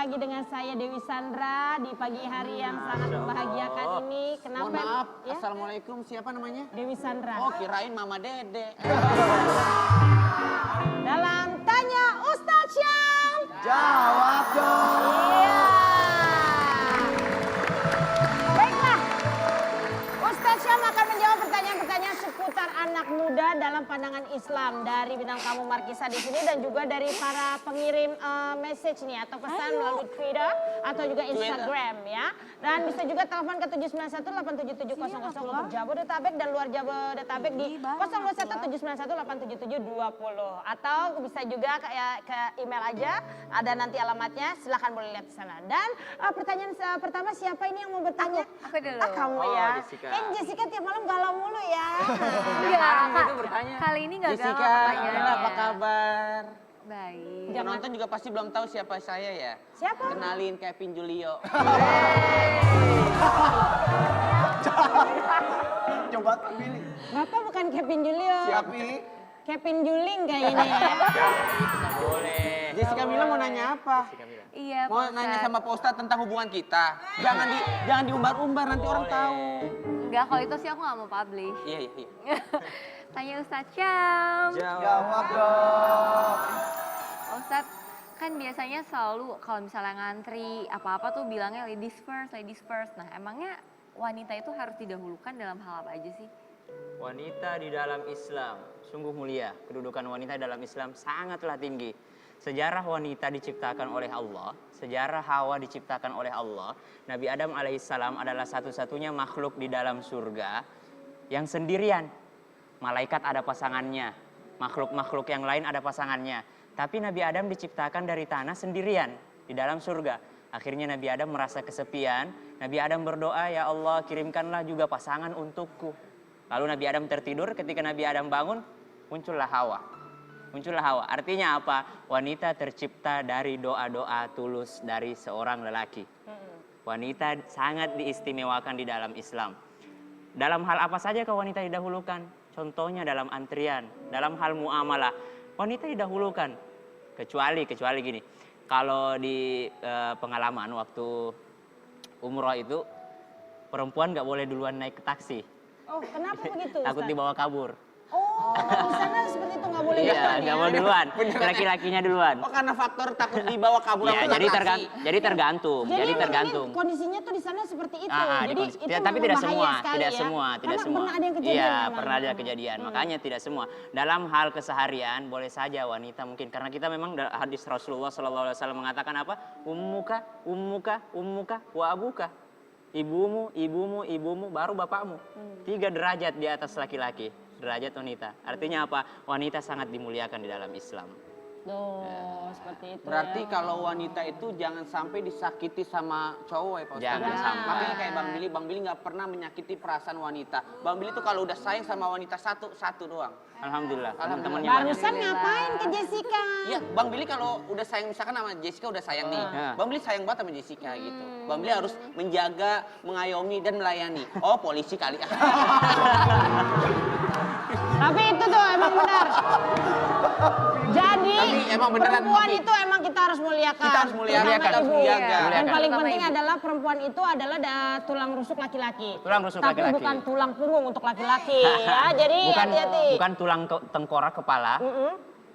lagi dengan saya Dewi Sandra di pagi hari yang sangat membahagiakan ini. Kenapa? Mohon maaf, ya? Assalamualaikum, siapa namanya? Dewi Sandra. Oh, kirain Mama Dede. Dalam Tanya Ustadz Syam. Jawab dong. Iya. Baiklah, Ustadz Syam akan menjawab pertanyaan-pertanyaan seputar anak muda dalam pandangan Islam dari bintang tamu Markisa di sini dan juga dari para pengirim message nih atau pesan melalui Twitter atau juga Instagram ya. Dan bisa juga telepon ke 791-87700 untuk Jabodetabek dan luar Jabodetabek di 021-791-87720 atau bisa juga ke email aja, ada nanti alamatnya, silahkan boleh lihat di sana. Dan pertanyaan pertama, siapa ini yang mau bertanya? Aku dulu. Kamu ya. Jessica. Kan Jessica tiap malam galau mulu ya. Enggak, itu bertanya. kali ini enggak galau Jessica, pertanyaannya. apa kabar? Baik. Penonton juga pasti belum tahu siapa saya ya. Siapa? Kenalin Kevin Julio. Coba pilih. Bapak bukan Kevin Julio. Siapa? Kevin Juling kayaknya ya. Boleh. Jessica Mila mau nanya apa? Iya, Mau Pak nanya Ustadz. sama Pak Ustadz tentang hubungan kita. Jangan diumbar-umbar, nanti orang tahu. Enggak, kalau itu sih aku nggak mau publish. Iya, iya, iya. Tanya Ustadz Syam. Jawab dong. Ustadz, kan biasanya selalu kalau misalnya ngantri apa-apa tuh bilangnya ladies first, ladies first. Nah, emangnya wanita itu harus didahulukan dalam hal apa aja sih? Wanita di dalam Islam sungguh mulia. Kedudukan wanita dalam Islam sangatlah tinggi. Sejarah wanita diciptakan oleh Allah, sejarah Hawa diciptakan oleh Allah. Nabi Adam alaihissalam adalah satu-satunya makhluk di dalam surga yang sendirian. Malaikat ada pasangannya, makhluk-makhluk yang lain ada pasangannya. Tapi Nabi Adam diciptakan dari tanah sendirian di dalam surga. Akhirnya Nabi Adam merasa kesepian. Nabi Adam berdoa, ya Allah kirimkanlah juga pasangan untukku. Lalu Nabi Adam tertidur, ketika Nabi Adam bangun, muncullah Hawa. Muncullah Hawa. Artinya apa? Wanita tercipta dari doa-doa tulus dari seorang lelaki. Wanita sangat diistimewakan di dalam Islam. Dalam hal apa saja wanita didahulukan? Contohnya dalam antrian, dalam hal muamalah. Wanita didahulukan. Kecuali gini. Kalau di pengalaman waktu umroh itu, perempuan nggak boleh duluan naik ke taksi. Oh, kenapa begitu? Takut Ustaz? dibawa kabur. Oh, di sana seperti itu nggak boleh Iya, duluan nggak ya? boleh duluan. Laki-lakinya duluan. Oh, karena faktor takut dibawa kabur Iya, sama jadi taksi. tergantung. Jadi emang tergantung. ini kondisinya tuh di sana seperti itu. Jadi itu Tapi tidak memang semua, bahaya sekali tidak ya. semua, tidak Karena semua. pernah ada yang kejadian Iya, memang. pernah ada kejadian. Makanya tidak semua. Dalam hal keseharian boleh saja wanita mungkin karena kita memang hadis Rasulullah SAW mengatakan apa? Ummuka, wa abuka. Ibumu, baru bapakmu. 3 derajat di atas laki-laki, derajat wanita. Artinya apa? Wanita sangat dimuliakan di dalam Islam. Tuh, seperti itu Berarti ya. kalau wanita itu jangan sampai disakiti sama cowok ya Pak Ustadz. Jangan sampai. Makanya kayak Bang Billy nggak pernah menyakiti perasaan wanita. Bang Billy tuh kalau udah sayang sama wanita satu doang. Alhamdulillah, teman-temannya banyak. Barusan ngapain ke Jessica? Iya, Bang Billy kalau udah sayang misalkan sama Jessica udah sayang nih. Bang Billy sayang banget sama Jessica gitu. Bang Billy harus menjaga, mengayomi dan melayani. Oh, polisi kali. Tapi itu tuh emang benar. Jadi Tapi emang beneran, perempuan tapi- itu emang kita harus muliakan. Kita harus muliakan, Terutama kita harus ibu. menjaga. Dan Muliakan. paling Terutama penting ibu. adalah perempuan itu adalah tulang rusuk laki-laki. Tulang rusuk Tapi laki-laki. bukan tulang punggung untuk laki-laki ya. Jadi hati-hati. Bukan tulang tengkorak kepala, Mm-mm.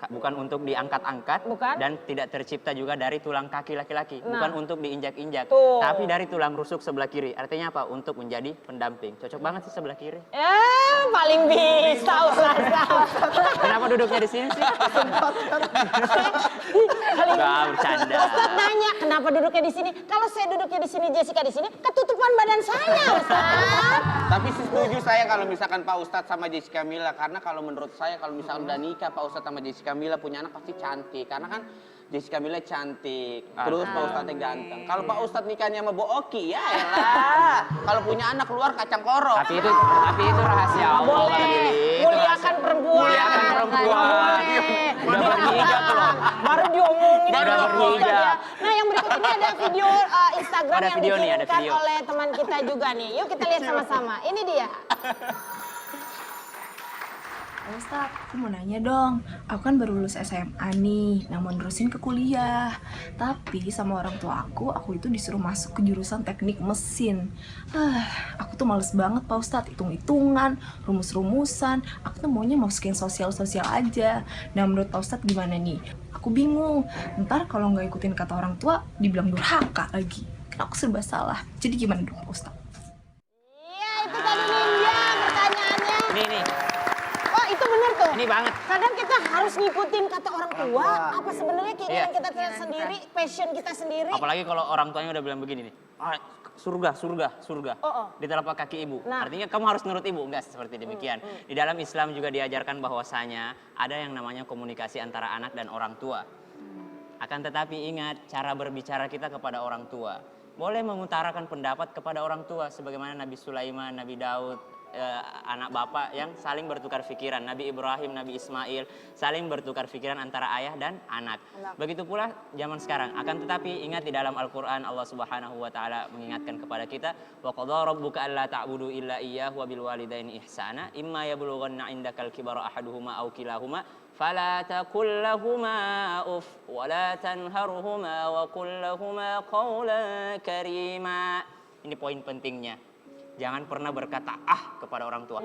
bukan untuk diangkat-angkat, Bukan. dan tidak tercipta juga dari tulang kaki laki-laki, Nah. bukan untuk diinjak-injak, Tuh. tapi dari tulang rusuk sebelah kiri. Artinya apa? Untuk menjadi pendamping. Cocok banget sih sebelah kiri. Paling bisa Ustaz. Kenapa duduknya di sini sih? Gak bercanda. Ustaz nanya kenapa duduknya di sini? Kalau saya duduknya di sini, Jessica di sini, ketutupan badan saya, Ustaz. Tapi setuju saya kalau misalkan Pak Ustadz sama Jessica Mila. Karena kalau menurut saya kalau misalkan udah nikah Pak Ustadz sama Jessica Mila punya anak pasti cantik. Karena kan Jessica Mila cantik, terus Pak Ustadznya ganteng. Kalau Pak Ustadz nikahnya sama Bu Oki, ya elah. Kalau punya anak keluar kacang korok. Tapi itu rahasia Allah. Boleh. Bang Billy. Itu Muliakan rahasia- perempuan. Muliakan perempuan. Udah berhijab belum? Baru diomongin. Udah sama berhijab. Ustaz ya. Nah yang berikut ini ada video Instagram Ada yang video nih, ada dikirimkan video. oleh teman kita juga nih. Yuk kita lihat sama-sama. Ini dia. Ustadz, aku mau nanya dong. Aku kan baru lulus SMA nih, nah mau nerusin ke kuliah. Tapi sama orang tua aku itu disuruh masuk ke jurusan teknik mesin. Aku tuh males banget Pak Ustadz, hitung-hitungan, rumus-rumusan. Aku tuh maunya masukin sosial-sosial aja. Nah menurut Pak Ustadz gimana nih? Aku bingung, ntar kalau nggak ikutin kata orang tua, dibilang durhaka lagi. Kan aku serba salah. Jadi gimana dong Pak Ustadz? Iya, itu tadi Ninja pertanyaannya. Ini, Oh, itu bener tuh. ini banget. Kadang kita harus ngikutin kata orang tua, apa sebenarnya keinginan Iya. kita sendiri, passion kita sendiri. Apalagi kalau orang tuanya udah bilang begini nih, surga, surga. Oh. Di telapak kaki ibu. Nah. Artinya kamu harus nurut ibu, enggak seperti demikian. Di dalam Islam juga diajarkan bahwasanya ada yang namanya komunikasi antara anak dan orang tua. Akan tetapi ingat, cara berbicara kita kepada orang tua. Boleh mengutarakan pendapat kepada orang tua, sebagaimana Nabi Sulaiman, Nabi Daud, anak bapak yang saling bertukar pikiran. Nabi Ibrahim, Nabi Ismail saling bertukar pikiran antara ayah dan anak. Begitu pula zaman sekarang. Akan tetapi ingat, di dalam Al-Quran Allah Subhanahu wa Ta'ala mengingatkan kepada kita, wa qadha rabbuka alla ta'budu illa iyyahu wa bil walidaini ihsana imma yablughanna 'indakal kibara ahaduhuma aw kilahuma fala taqul lahumā uff wa la tanharhumā wa qul lahumā qawlan karīmā. Ini poin pentingnya. Jangan pernah berkata kepada orang tua.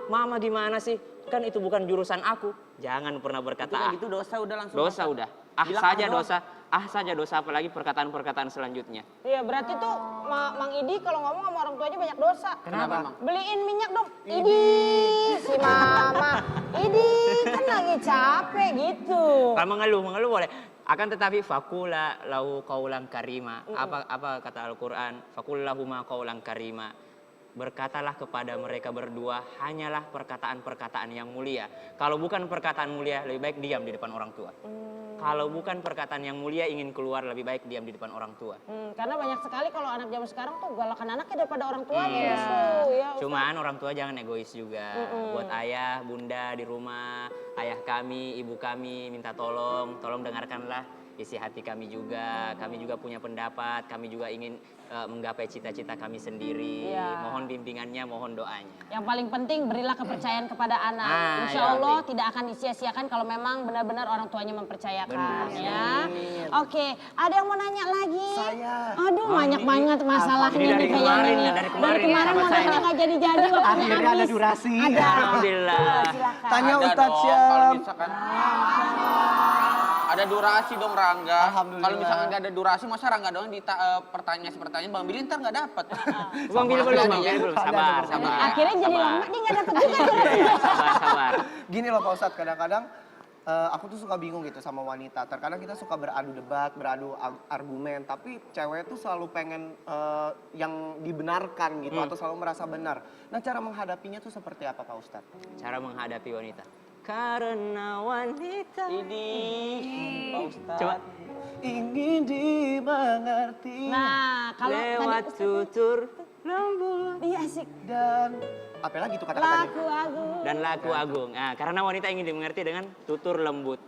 Mama gimana sih? Kan itu bukan jurusan aku. Jangan pernah berkata Itu dosa udah langsung. Dosa udah. Bilang Saja doang. dosa. Saja dosa, apalagi perkataan-perkataan selanjutnya. Iya, berarti tuh Mang Idi kalau ngomong sama orang tuanya banyak dosa. Kenapa, Mang? Beliin minyak dong. Idi, si mama. Idi, kan lagi capek gitu. Kalau mengeluh boleh. Akan tetapi fakula lahu qaulan karima. Apa kata Al-Qur'an? Fakul lahuma qaulan karima. Berkatalah kepada mereka berdua hanyalah perkataan-perkataan yang mulia. Kalau bukan perkataan mulia, lebih baik diam di depan orang tua. Kalau bukan perkataan yang mulia ingin keluar, lebih baik diam di depan orang tua. Karena banyak sekali kalau anak zaman sekarang tuh galakan anaknya daripada orang tuanya justru. Ya, Ustaz. Cuman orang tua jangan egois juga. Buat ayah, bunda di rumah, ayah kami, ibu kami minta tolong dengarkanlah isi hati kami juga. Kami juga punya pendapat, kami juga ingin menggapai cita-cita kami sendiri. Iya. Mohon bimbingannya, mohon doanya. Yang paling penting berilah kepercayaan kepada anak. Insya iya, Allah penting. tidak akan disia-siakan kalau memang benar-benar orang tuanya mempercayakan. Benar. Ya. Oke, ada yang mau nanya lagi? Saya. Aduh, banyak banget masalahnya Ini dari nih kayaknya kemarin, nih. dari kemarin mau sama saya. nanya nggak jadi-jadi waktunya Akhirnya ada habis. durasi. Ada. Alhamdulillah. Silakan. Tanya Ada Ustadz dong, Syam. kalau misalkan ada durasi dong Rangga. Alhamdulillah. Kalau misalkan nggak ada durasi, masa Rangga doang pertanyaan Bang Billy ntar nggak dapet. Bang Billy belum, Bang Billy belum. Sabar. Akhirnya jadi Sabar. lama, dia nggak dapet juga durasinya. Sabar. Gini loh Pak Ustadz, kadang-kadang aku tuh suka bingung gitu sama wanita. Terkadang kita suka beradu debat, beradu argumen, tapi cewek tuh selalu pengen yang dibenarkan gitu atau selalu merasa benar. Nah, cara menghadapinya tuh seperti apa Pak Ustadz? Cara menghadapi wanita. Karena wanita. Pak Ustadz. Coba. Ingin dimengerti Nah, kalau Lewat tadi tutur lembut. iya asik. dan apa lagi tuh kata-katanya? Laku agung. Dan laku agung. Nah, karena wanita ingin dimengerti dengan tutur lembut.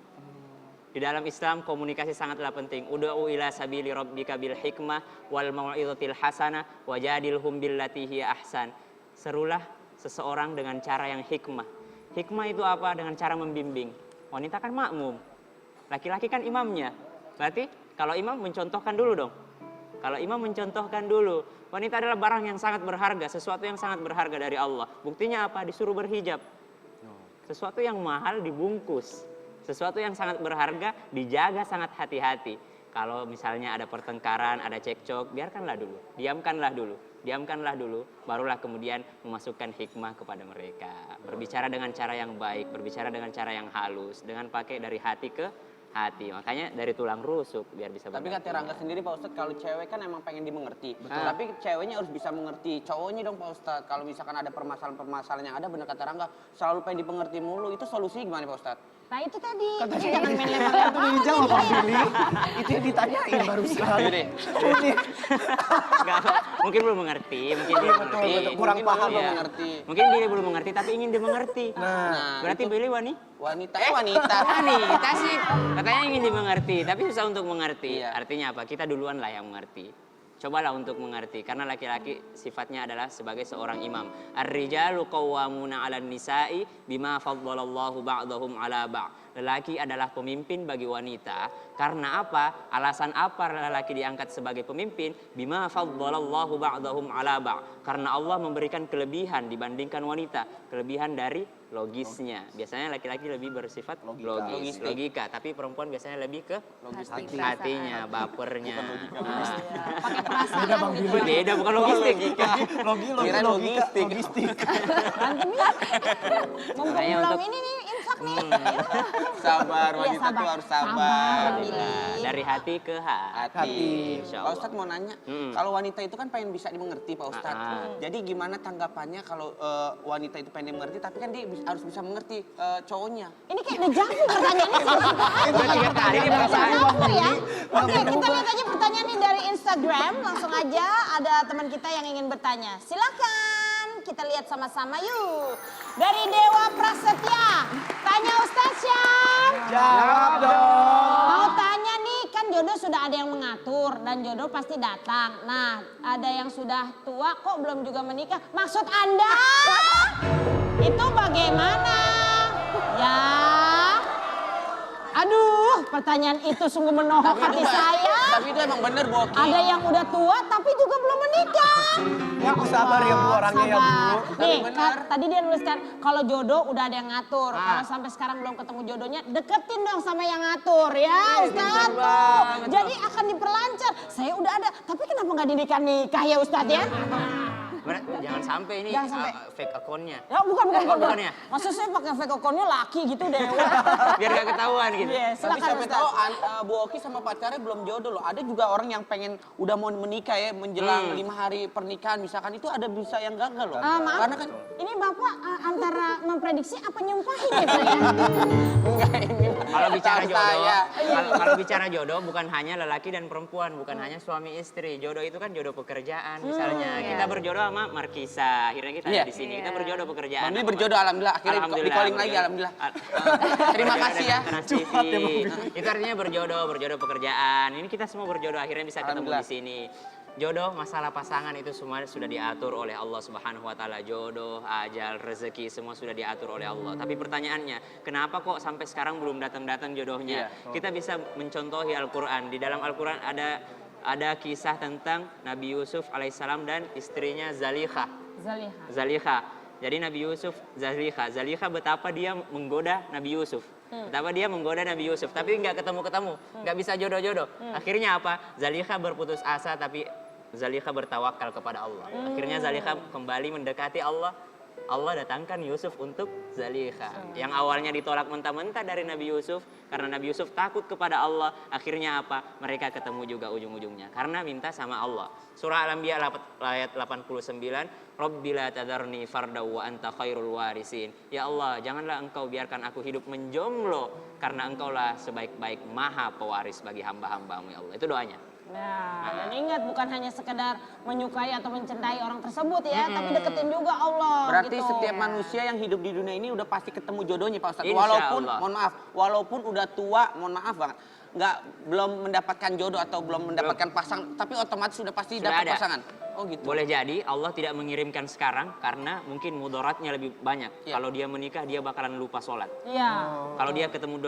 Di dalam Islam komunikasi sangatlah penting. Ud'u ila sabili rabbika bil hikmah wal mau'izatil hasanah wajadilhum billati hiya ahsan. Serulah seseorang dengan cara yang hikmah. Hikmah itu apa? Dengan cara membimbing. Wanita kan makmum. Laki-laki kan imamnya. Berarti kalau imam mencontohkan dulu dong. Kalau imam mencontohkan dulu. Wanita adalah barang yang sangat berharga. Sesuatu yang sangat berharga dari Allah. Buktinya apa? Disuruh berhijab. Sesuatu yang mahal dibungkus. Sesuatu yang sangat berharga dijaga sangat hati-hati. Kalau misalnya ada pertengkaran, ada cekcok, biarkanlah dulu. Diamkanlah dulu, barulah kemudian memasukkan hikmah kepada mereka. Berbicara dengan cara yang baik, berbicara dengan cara yang halus, dengan pakai dari hati ke hati. Makanya dari tulang rusuk biar bisa Tapi mengerti. kata Rangga sendiri Pak Ustadz, kalau cewek kan emang pengen dimengerti. Tapi ceweknya harus bisa mengerti. Cowoknya dong Pak Ustadz, kalau misalkan ada permasalahan-permasalahan yang ada, bener kata Rangga, selalu pengen dimengerti mulu. Itu solusinya gimana Pak Ustadz? Nah itu tadi, Katanya jadi jangan main itu lempar-lempar. dijawab Pak Billy. Itu yang ditanyain barusan. Yaudah. Ini. Nggak apa, mungkin belum mengerti, mungkin dia Betul, mengerti. betul. Kurang Mungkin paham belum Iya. mengerti. Mungkin dia belum mengerti tapi ingin dimengerti. Nah, Berarti Billy wanita. Wanita. Wanita sih katanya ingin dimengerti tapi susah untuk mengerti. Iya. Artinya apa? Kita duluan lah yang mengerti. Cobalah untuk mengerti, karena laki-laki sifatnya adalah sebagai seorang imam. Ar-rijalu qawwamuna 'alan nisa'i bima faddalallahu ba'dahum 'ala ba'd. Lelaki adalah pemimpin bagi wanita. Karena apa? Alasan apa lelaki diangkat sebagai pemimpin? Bima faddalallahu ba'dahum 'ala ba'd. Karena Allah memberikan kelebihan dibandingkan wanita. Kelebihan dari logisnya. Biasanya laki-laki lebih bersifat logika, tapi perempuan biasanya lebih ke hatinya, bapernya. Pakai perasaan gitu. Beda, bukan logistik. Kira logistik. Berantem ya. Mumpung Makanya belum untuk- ini nih infak nih. Sabar, Iya, wanita sabar. tuh harus Sabar, sabar. Bang Billy. Dari hati ke hati. Hati. Insya Pak Allah. Ustadz mau nanya, Mm-mm. kalau wanita itu kan pengen bisa dimengerti Pak Ustadz. Jadi gimana tanggapannya kalau wanita itu pengen dimengerti, tapi kan dia harus bisa mengerti cowoknya. Ini kayak dejavu pertanyaannya sama apa aja. Udah 3 kali ini perasaan. Dejavu ya. Oke, kita lihat aja pertanyaan nih dari Instagram. Langsung aja ada teman kita yang ingin bertanya. Silakan kita lihat sama-sama yuk. Dari Dewa Prasetya, tanya Ustadz Syam. Jawab dong. Mau tanya nih, kan jodoh sudah ada yang mengatur dan jodoh pasti datang. Nah, ada yang sudah tua kok belum juga menikah. Maksud Anda itu bagaimana? Ya. Aduh, pertanyaan itu sungguh menohok hati saya. Tapi itu emang bener Bu Oki. Ada yang udah tua tapi juga belum menikah. Ya aku sabar ya Bu orangnya ya Bu. Sabar. Nih, Tapi benar. tadi dia nuliskan kalau jodoh udah ada yang ngatur. Kalau sampai sekarang belum ketemu jodohnya, deketin dong sama yang ngatur ya, Ustadz. Tuh. Jadi akan diperlancar. Saya udah ada, tapi kenapa nggak dinikah ya Ustadz ya? Jangan sampai ini Jangan sampai. fake akunnya. Ya bukan. Bukan ya? Maksud saya pakai fake account-nya laki gitu deh. Biar gak ketahuan gitu. Iya, Tapi silakan sampai Ustadz. tahu Bu Oki sama pacarnya belum jodoh loh. Ada juga orang yang pengen udah mau menikah ya menjelang 5 hari pernikahan misalkan itu ada bisa yang gagal loh. Maaf, Karena kan ini Bapak antara memprediksi apa nyumpahin ya Pak ya? enggak ini Kalau bicara tahu jodoh, saya. kalau bicara jodoh bukan hanya lelaki dan perempuan, bukan hanya suami istri. Jodoh itu kan jodoh pekerjaan. Misalnya kita berjodoh sama Markisa, akhirnya kita Iya. ada di sini. Kita berjodoh pekerjaan. Bang Billy berjodoh alhamdulillah akhirnya di calling lagi alhamdulillah. Terima kasih ya. Trans TV. Itu artinya berjodoh pekerjaan. Ini kita semua berjodoh akhirnya bisa ketemu di sini. Jodoh, masalah pasangan itu semua sudah diatur oleh Allah Subhanahu wa taala. Jodoh, ajal, rezeki semua sudah diatur oleh Allah. Tapi pertanyaannya, kenapa kok sampai sekarang belum datang-datang jodohnya? Kita bisa mencontohi Al-Qur'an. Di dalam Al-Qur'an ada kisah tentang Nabi Yusuf alaihissalam dan istrinya Zalikha. Zalikha. Jadi Nabi Yusuf, Zalikha betapa dia menggoda Nabi Yusuf. Betapa dia menggoda Nabi Yusuf, tapi nggak ketemu-ketemu, nggak bisa jodoh-jodoh. Akhirnya apa? Zalikha berputus asa, tapi Zalikha bertawakal kepada Allah. Akhirnya Zalikha kembali mendekati Allah. Allah datangkan Yusuf untuk Zalikha. Yang awalnya ditolak mentah-mentah dari Nabi Yusuf, karena Nabi Yusuf takut kepada Allah. Akhirnya apa? Mereka ketemu juga ujung-ujungnya, karena minta sama Allah. Surah Al-Anbiya ayat 89, Rabbila tadarni fardaw wa anta khairul warisin. Ya Allah, janganlah engkau biarkan aku hidup menjomblo, karena engkaulah sebaik-baik maha pewaris bagi hamba-hambamu ya Allah. Itu doanya. Nah, dan ingat bukan hanya sekedar menyukai atau mencintai orang tersebut ya, tapi deketin juga Allah. Berarti gitu. setiap manusia yang hidup di dunia ini udah pasti ketemu jodohnya Pak Ustadz. Insya Walaupun, Allah. mohon maaf, walaupun udah tua, mohon maaf banget, belum mendapatkan jodoh atau belum mendapatkan pasangan, tapi otomatis sudah pasti Sudah dapat ada. pasangan. Oh gitu. Boleh jadi Allah tidak mengirimkan sekarang karena mungkin mudaratnya lebih banyak. Iya. Kalau dia menikah dia bakalan lupa sholat. Iya. Kalau dia ketemu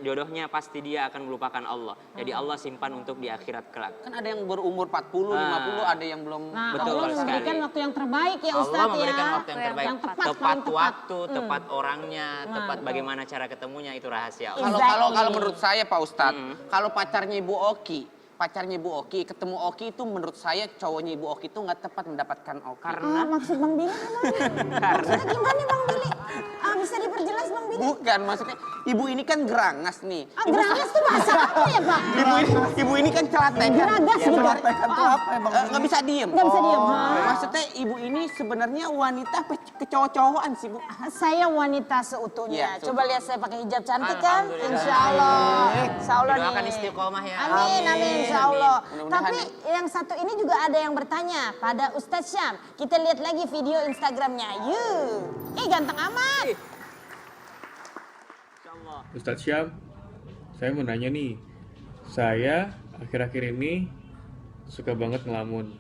jodohnya pasti dia akan melupakan Allah. Jadi Allah simpan untuk di akhirat kelak. Kan ada yang berumur 40, 50, ada yang belum. Nah, Betul Allah sekali. memberikan waktu yang terbaik ya Ustadz Allah memberikan ya. waktu yang terbaik, Yang tepat, tepat paling tepat. waktu, tepat orangnya, tepat betul. bagaimana cara ketemunya itu rahasia Allah. Kalau Exactly. kalau menurut saya Pak Ustadz, kalau pacarnya Ibu Oki, ketemu Oki itu menurut saya cowoknya Ibu Oki itu nggak tepat mendapatkan Oki. Karena Maksud Bang Billy gimana? Maksudnya gimana Bang Billy? Bisa diperjelas Bang Billy? Bukan, maksudnya ibu ini kan gerangas nih. Geragas tuh bahasa apa ya Pak? Ibu ini kan celatekan. Geragas gitu. Celatekan tuh apa ya Bang? Nggak bisa diem. Nggak bisa diem. Maksudnya ibu ini sebenarnya wanita kecowok-cowokan sih Bu. Saya wanita seutuhnya. Iya, Coba lihat saya pakai hijab cantik kan? Alhamdulillah. Insya Allah. Insya Allah doakan nih. istiqomah ya. Amin, amin, insya Allah. Mudah-mudahan Tapi yang satu ini juga ada yang bertanya pada Ustadz Syam. Kita lihat lagi video Instagramnya. Yuk. Ganteng amat. Ustadz Syam, saya mau nanya nih. Saya akhir-akhir ini suka banget ngelamun.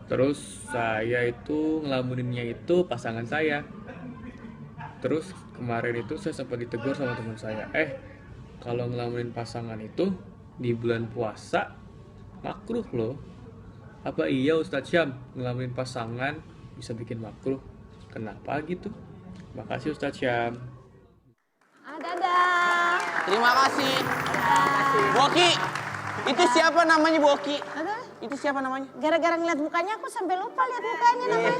Terus saya itu ngelamuninnya itu pasangan saya. Terus kemarin itu saya sempat ditegur sama teman saya. Kalau ngelamunin pasangan itu di bulan puasa makruh loh. Apa iya Ustadz Syam ngelamunin pasangan bisa bikin makruh? Kenapa gitu? Makasih Ustadz Syam. Dadah. Terima kasih. Boki, itu siapa namanya Boki? Dadah. Itu siapa namanya? Gara-gara ngeliat mukanya aku sampai lupa lihat mukanya namanya.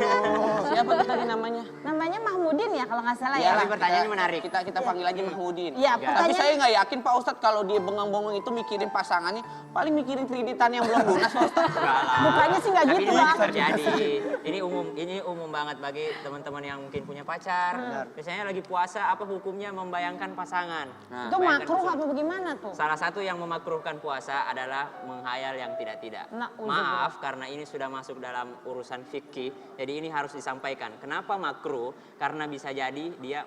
Siapa tuh tadi namanya? Namanya Mahmudin ya kalau nggak salah Ya, ya. tapi pertanyaannya menarik. Kita panggil aja Mahmudin. Iya, Tapi pertanyaan- saya nggak yakin Pak Ustadz kalau dia bengong-bengong itu mikirin pasangannya, paling mikirin kreditan yang belum lunas Pak Ustadz. Mukanya sih nggak Tapi gitu ini Bang. terjadi. Ini umum banget bagi teman-teman yang mungkin punya pacar. Biasanya lagi puasa, apa hukumnya membayangkan pasangan? Nah, Itu bayangkan makruh sesuatu. apa bagaimana tuh? Salah satu yang memakruhkan puasa adalah menghayal yang tidak-tidak. Na'udzubillah. Maaf karena ini sudah masuk dalam urusan fikih, jadi ini harus disampaikan. Kenapa makruh? Karena bisa jadi dia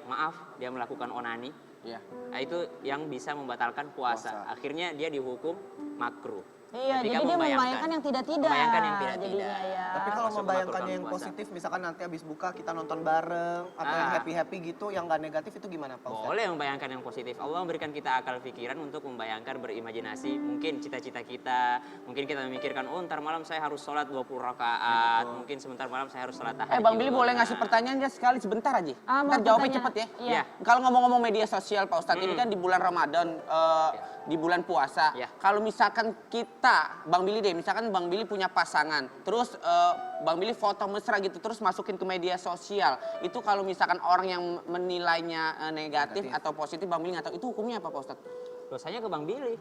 melakukan onani. Iya. Nah, itu yang bisa membatalkan puasa. Akhirnya dia dihukum makruh. Iya, Ketika jadi dia membayangkan yang tidak-tidak. Membayangkan yang tidak-tidak. Jadinya ya. Tapi kalau Masuk membayangkannya melakukan yang puasa. positif, misalkan nanti habis buka kita nonton bareng atau yang Ah. happy-happy gitu, yang nggak negatif itu gimana Pak Ustadz? Boleh membayangkan yang positif. Allah memberikan kita akal pikiran untuk membayangkan, berimajinasi. Mungkin cita-cita kita, mungkin kita memikirkan, oh ntar malam saya harus sholat 20 rakaat. Mungkin sebentar malam saya harus sholat tahajud. Bang Billy boleh ngasih pertanyaan aja sekali sebentar aja. Mau Ntar jawabnya pertanyaan. cepet ya. Iya. Kalau ngomong-ngomong media sosial Pak Ustadz, ini kan di bulan Ramadan, di bulan puasa. Iya. Kalau misalkan kita, Bang Billy deh, misalkan Bang Billy punya pasangan, terus Bang Billy foto mesra gitu, terus masukin ke media sosial. Itu kalau misalkan orang yang menilainya negatif atau positif, Bang Billy nggak tahu, itu hukumnya apa Pak Ustadz? Dosanya ke Bang Billy.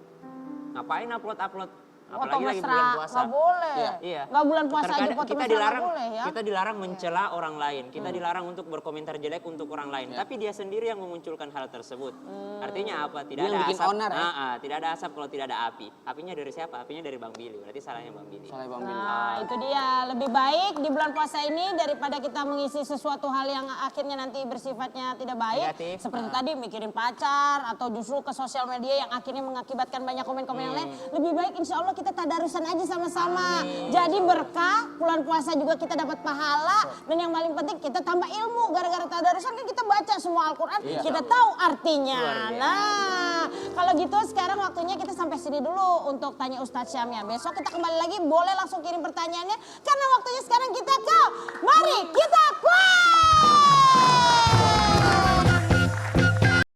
Ngapain upload-upload? Foto Apalagi lagi mesra bulan puasa. nggak boleh. Iya. Nggak bulan puasa aja Terkadang foto kita mesra dilarang, nggak boleh ya. kita dilarang mencela orang lain. Kita dilarang untuk berkomentar jelek untuk orang lain. Tapi dia sendiri yang memunculkan hal tersebut. Artinya apa? Tidak Dia yang ada bikin asap. onar, ya? Tidak ada asap kalau tidak ada api. Apinya dari siapa? Apinya dari Bang Billy. Berarti salahnya Bang Billy. Soalnya Bang Billy. Nah, itu dia. Lebih baik di bulan puasa ini daripada kita mengisi sesuatu hal yang akhirnya nanti bersifatnya tidak baik. Negatif. Seperti tadi mikirin pacar atau justru ke sosial media yang akhirnya mengakibatkan banyak komen-komen yang lain. Lebih baik insya Allah kita tadarusan aja sama-sama. Jadi berkah, bulan puasa juga kita dapat pahala. Dan yang paling penting kita tambah ilmu. Gara-gara tadarusan kan kita baca semua Al-Quran. Kita tahu artinya. Luar biasa. Nah, kalau gitu sekarang waktunya kita sampai sini dulu untuk tanya Ustadz Syam ya. Besok kita kembali lagi, boleh langsung kirim pertanyaannya. Karena waktunya sekarang kita ke Mari Kita Kuat.